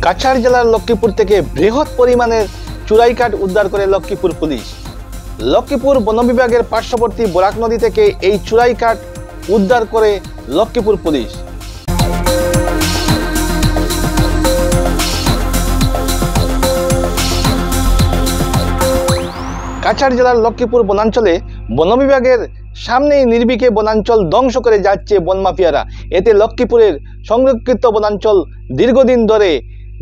কাছাড় জেলার লক্ষ্মীপুর থেকে বৃহৎ পরিমাণের চুরাই কাঠ উদ্ধার করে লক্ষ্মীপুর পুলিশ। লক্ষ্মীপুর বন বিভাগের পার্শ্ববর্তী বরাক নদী থেকে এই চুরাই কাঠ উদ্ধার করে লক্ষ্মীপুর পুলিশ। কাছাড় জেলার লক্ষ্মীপুর বনাঞ্চলে বন বিভাগের সামনেই নির্বিঘ্নে বনাঞ্চল ধ্বংস করে যাচ্ছে বন মাফিয়ারা। এতে লক্ষ্মীপুরের সংরক্ষিত বনাঞ্চল দীর্ঘদিন ধরে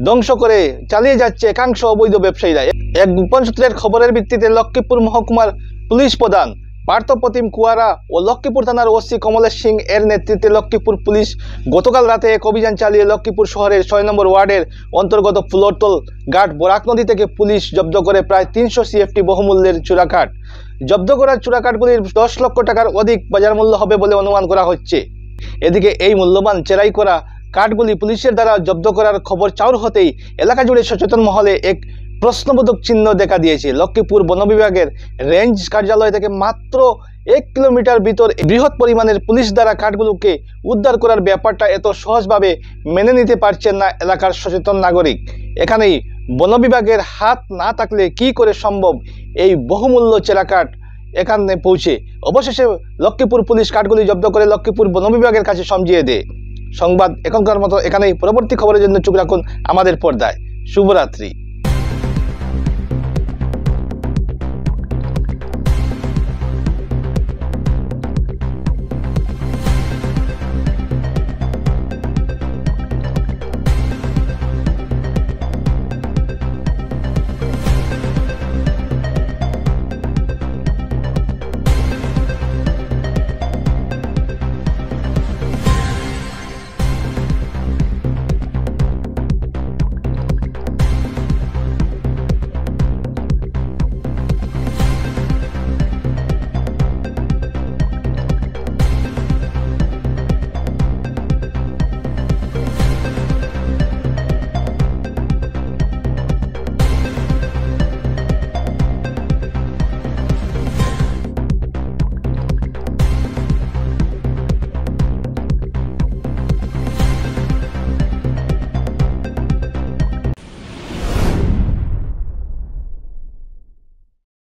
ধ্বংস করে চালিয়ে যাচ্ছে একাংশ অবৈধ ব্যবসায়ীরা। এক গোপন সূত্রের খবরের ভিত্তিতে লক্ষ্মীপুর মহকুমার পুলিশ প্রধান পার্থপ্রতিম কুয়ারা ও লক্ষ্মীপুর থানার ওসি কমলেশ সিং এর নেতৃত্বে লক্ষ্মীপুর পুলিশ গতকাল রাতে এক অভিযান চালিয়ে লক্ষ্মীপুর শহরের ৬ নম্বর ওয়ার্ডের অন্তর্গত ফুলরতল ঘাট বরাক নদী থেকে পুলিশ জব্দ করে প্রায় ৩০০ সিএফটি বহুমূল্যের চুরাকাঠ। জব্দ করা চুরাকাঠগুলির ১০ লক্ষ টাকার অধিক বাজার মূল্য হবে বলে অনুমান করা হচ্ছে। এদিকে এই মূল্যবান চেরাই করা কাঠগুলি পুলিশের দ্বারা জব্দ করার খবর চাউর হতেই এলাকা জুড়ে সচেতন মহলে এক প্রশ্নবোধক চিহ্ন দেখা দিয়েছে। লক্ষ্মীপুর বন বিভাগের রেঞ্জ কার্যালয় থেকে মাত্র ১ কিলোমিটার ভিতর বৃহৎ পরিমাণের পুলিশ দ্বারা কাঠগুলোকে উদ্ধার করার ব্যাপারটা এত সহজভাবে মেনে নিতে পারছেন না এলাকার সচেতন নাগরিক। এখানেই বন বিভাগের হাত না থাকলে কি করে সম্ভব এই বহুমূল্য চেরাকাঠ এখানে পৌঁছে। অবশেষে লক্ষ্মীপুর পুলিশ কাঠগুলি জব্দ করে লক্ষ্মীপুর বন বিভাগের কাছে সমঝিয়ে দেয়। সংবাদ এখনকার মতো এখানেই। পরবর্তী খবরের জন্য চোখ রাখুন আমাদের পর্দায়। শুভরাত্রি।